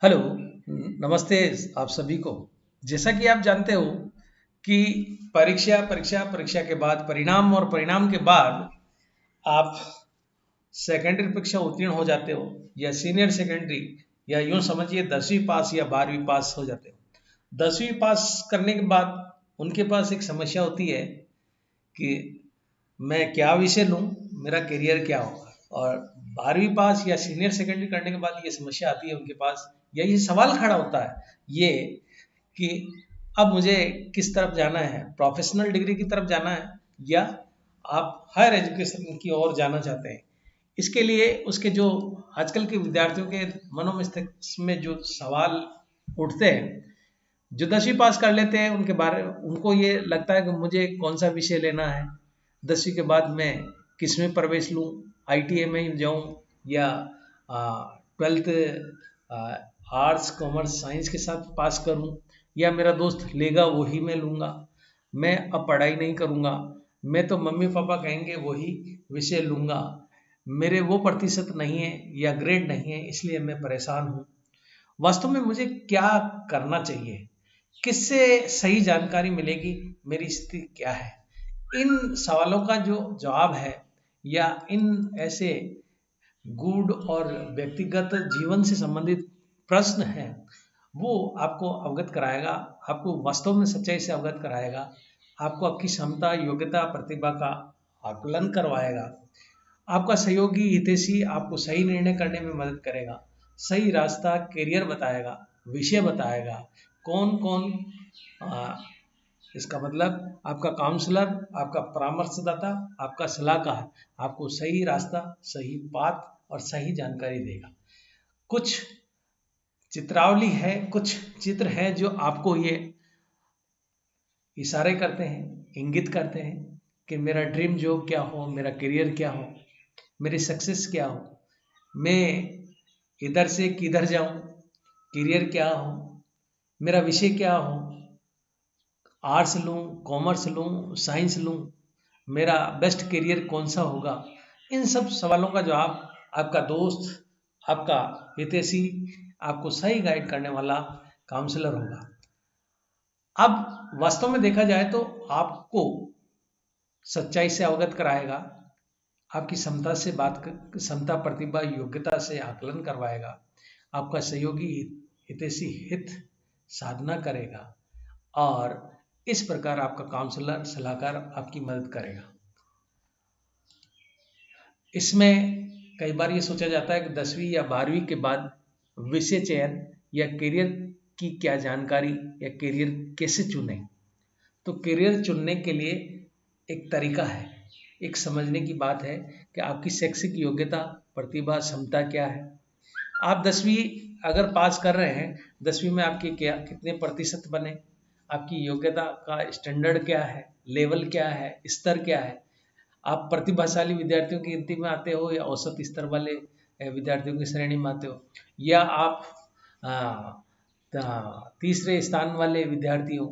Hello. नमस्ते आप सभी को। जैसा कि आप जानते हो कि परीक्षा परीक्षा परीक्षा के बाद परिणाम और परिणाम के बाद आप सेकेंडरी परीक्षा उत्तीर्ण हो जाते हो या सीनियर सेकेंडरी या यूं समझिए 10वीं पास या 12वीं पास हो जाते हो। 10वीं पास करने के बाद उनके पास एक समस्या होती है कि मैं क्या विषय लूं, मेरा करियर क्या होगा। और 12वीं पास या सीनियर सेकेंडरी करने के बाद ये समस्या आती है उनके पास, या ये सवाल खड़ा होता है ये कि अब मुझे किस तरफ जाना है, प्रोफेशनल डिग्री की तरफ जाना है या आप हायर एजुकेशन की ओर जाना चाहते हैं। इसके लिए उसके जो आजकल के विद्यार्थियों के मनोमस्तिष्क में जो सवाल उठते हैं, जो 10वीं पास कर लेते हैं उनके बारे उनको ये लगता है कि मुझे कौन सा विषय लेना है, 10वीं के बाद मैं किस में प्रवेश लूँ, आईटीआई में जाऊँ या 12th आर्ट्स कॉमर्स साइंस के साथ पास करूँ, या मेरा दोस्त लेगा वही मैं लूँगा, मैं अब पढ़ाई नहीं करूँगा, मैं तो मम्मी पापा कहेंगे वही विषय लूँगा, मेरे वो प्रतिशत नहीं है या ग्रेड नहीं है इसलिए मैं परेशान हूँ। वास्तव में मुझे क्या करना चाहिए, किससे सही जानकारी मिलेगी, मेरी स्थिति क्या है। इन सवालों का जो जवाब है या इन ऐसे गूढ़ और व्यक्तिगत जीवन से संबंधित प्रश्न हैं, वो आपको अवगत कराएगा, आपको वास्तव में सच्चाई से अवगत कराएगा, आपको आपकी क्षमता योग्यता प्रतिभा का आकलन करवाएगा। आपका सहयोगी हितैषी आपको सही निर्णय करने में मदद करेगा, सही रास्ता करियर बताएगा, विषय बताएगा, कौन कौन इसका मतलब आपका काउंसलर, आपका परामर्शदाता, आपका सलाहकार आपको सही रास्ता, सही बात और सही जानकारी देगा। कुछ चित्रावली है, कुछ चित्र है जो आपको ये इशारे करते हैं, इंगित करते हैं कि मेरा ड्रीम जॉब क्या हो, मेरा करियर क्या हो, मेरी सक्सेस क्या हो, मैं इधर से किधर जाऊं, करियर क्या हो, मेरा विषय क्या हो, आर्ट्स लूं, कॉमर्स लूं, साइंस लूं, मेरा बेस्ट करियर कौन सा होगा। इन सब सवालों का जवाब आपका दोस्त, आपका हितैषी, आपको सही गाइड करने वाला काउंसलर होगा। अब वास्तव में देखा जाए तो आपको सच्चाई से अवगत कराएगा, आपकी क्षमता से क्षमता प्रतिभा योग्यता से आकलन करवाएगा, आपका सहयोगी हितैषी हित साधना करेगा और इस प्रकार आपका काउंसलर सलाहकार आपकी मदद करेगा। इसमें कई बार ये सोचा जाता है कि 10वीं या 12वीं के बाद विषय चयन या करियर की क्या जानकारी या करियर कैसे चुनें। तो करियर चुनने के लिए एक तरीका है, एक समझने की बात है कि आपकी शैक्षिक योग्यता प्रतिभा क्षमता क्या है। आप 10वीं अगर पास कर रहे हैं, 10वीं में आपके क्या कितने प्रतिशत बने, आपकी योग्यता का स्टैंडर्ड क्या है, लेवल क्या है, स्तर क्या है। आप प्रतिभाशाली विद्यार्थियों की गिनती में आते हो या औसत स्तर वाले विद्यार्थियों की श्रेणी में आते हो, या आप तीसरे स्थान वाले विद्यार्थी हो,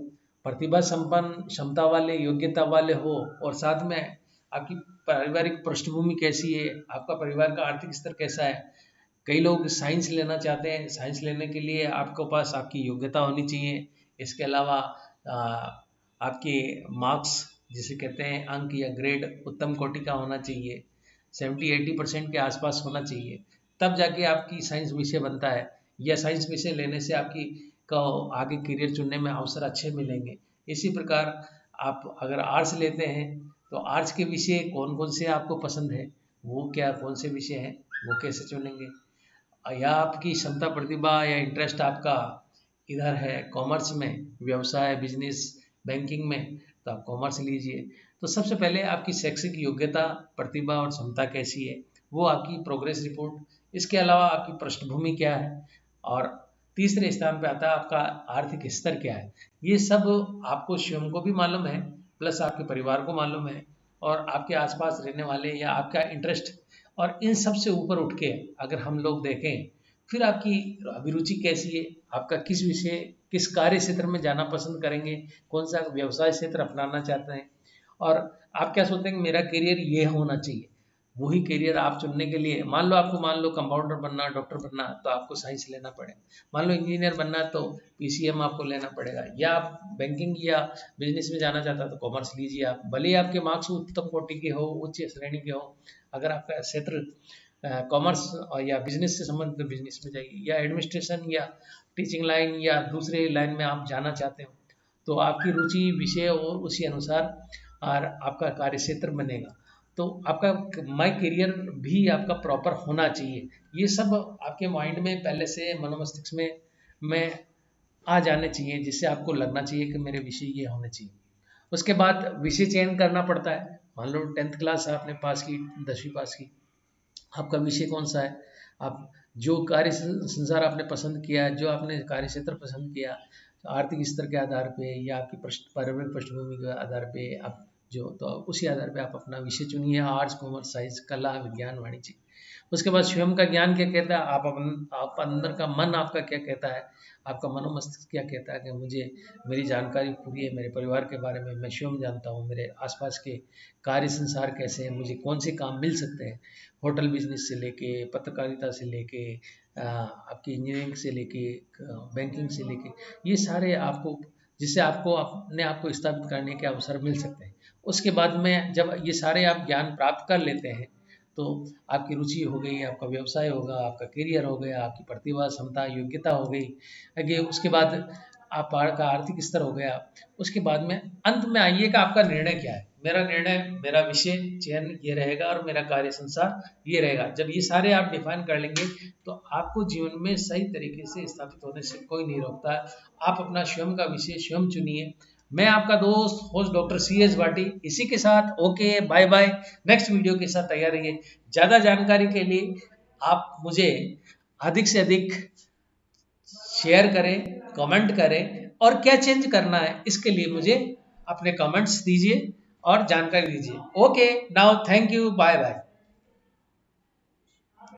प्रतिभा संपन्न क्षमता वाले योग्यता वाले हो, और साथ में आपकी पारिवारिक पृष्ठभूमि कैसी है, आपका परिवार का आर्थिक स्तर कैसा है। कई लोग साइंस लेना चाहते हैं, साइंस लेने के लिए आपके पास आपकी योग्यता होनी चाहिए। इसके अलावा आपके मार्क्स जिसे कहते हैं अंक या ग्रेड उत्तम कोटि का होना चाहिए, 70-80% के आसपास होना चाहिए, तब जाके आपकी साइंस विषय बनता है, या साइंस विषय लेने से आपकी का आगे करियर चुनने में अवसर अच्छे मिलेंगे। इसी प्रकार आप अगर आर्ट्स लेते हैं तो आर्ट्स के विषय कौन कौन से आपको पसंद है, वो क्या कौन से विषय हैं, वो कैसे चुनेंगे। या आपकी क्षमता प्रतिभा या इंटरेस्ट आपका इधर है कॉमर्स में, व्यवसाय बिजनेस बैंकिंग में, तो आप कॉमर्स लीजिए। तो सबसे पहले आपकी शैक्षिक योग्यता प्रतिभा और क्षमता कैसी है, वो आपकी प्रोग्रेस रिपोर्ट, इसके अलावा आपकी पृष्ठभूमि क्या है, और तीसरे स्थान पे आता है आपका आर्थिक स्तर क्या है। ये सब आपको स्वयं को भी मालूम है, प्लस आपके परिवार को मालूम है, और आपके आसपास रहने वाले या आपका इंटरेस्ट। और इन सब से ऊपर उठ के अगर हम लोग देखें, फिर आपकी अभिरुचि कैसी है, आपका किस विषय किस कार्य क्षेत्र में जाना पसंद करेंगे, कौन सा व्यवसाय क्षेत्र अपनाना चाहते हैं, और आप क्या सोचते हैं कि मेरा करियर ये होना चाहिए, वही करियर आप चुनने के लिए, मान लो कंपाउंडर बनना, डॉक्टर बनना, तो आपको साइंस लेना पड़ेगा। मान लो इंजीनियर बनना तो पीसीएम आपको लेना पड़ेगा, या आप बैंकिंग या बिजनेस में जाना चाहता तो कॉमर्स लीजिए आप, भले ही आपके मार्क्स उत्तम कोटि के हो, उच्च श्रेणी के हो। अगर आपका क्षेत्र कॉमर्स या बिजनेस से संबंधित तो बिजनेस में जाइए, या एडमिनिस्ट्रेशन या टीचिंग लाइन या दूसरे लाइन में आप जाना चाहते हो तो आपकी रुचि विषय और उसी अनुसार और आपका कार्य क्षेत्र बनेगा। तो आपका माई करियर भी आपका प्रॉपर होना चाहिए। ये सब आपके माइंड में पहले से मनोमस्तिष्क में आ जाने चाहिए, जिससे आपको लगना चाहिए कि मेरे विषय ये होने चाहिए। उसके बाद विषय चयन करना पड़ता है। मान लो 10th क्लास आपने पास की, 10वीं पास की, आपका विषय कौन सा है, आप जो कार्य संसार आपने पसंद किया, जो आपने कार्य क्षेत्र पसंद किया, आर्थिक स्तर के आधार पे या आपकी पारिवारिक पृष्ठभूमि के आधार पे आप जो, तो उसी आधार पे आप अपना विषय चुनिए, आर्ट्स, कॉमर्स, साइंस, कला, विज्ञान, वाणिज्य। उसके बाद स्वयं का ज्ञान क्या कहता है, आप अंदर का मन आपका क्या कहता है, आपका मनोमस्तिष्क क्या कहता है कि मुझे मेरी जानकारी पूरी है, मेरे परिवार के बारे में मैं स्वयं जानता हूँ, मेरे आसपास के कार्य संसार कैसे हैं, मुझे कौन से काम मिल सकते हैं, होटल बिजनेस से लेके, पत्रकारिता से लेके, आपकी इंजीनियरिंग से लेके, बैंकिंग से लेके, ये सारे आपको, जिससे आपको अपने आप को स्थापित करने के अवसर मिल सकते हैं। उसके बाद में जब ये सारे आप ज्ञान प्राप्त कर लेते हैं तो आपकी रुचि हो गई, आपका व्यवसाय होगा, आपका करियर हो गया, आपकी प्रतिभा, क्षमता, योग्यता हो गई आगे। उसके बाद आपका आर्थिक स्तर हो गया। उसके बाद में अंत में आइए कि आपका निर्णय क्या है। मेरा निर्णय, मेरा विषय चयन ये रहेगा और मेरा कार्य संसार ये रहेगा। जब ये सारे आप डिफाइन कर लेंगे तो आपको जीवन में सही तरीके से स्थापित होने से कोई नहीं रोकता। आप अपना स्वयं का विषय स्वयं चुनिए। मैं आपका दोस्त होस्ट डॉक्टर CS भाटी, इसी के साथ okay bye bye. Next video के साथ तैयार रहिए। ज़्यादा जानकारी के लिए आप मुझे अधिक से अधिक शेयर करें, कमेंट करें, और क्या चेंज करना है इसके लिए मुझे अपने कमेंट्स दीजिए और जानकारी दीजिए। Okay, now thank you, bye bye.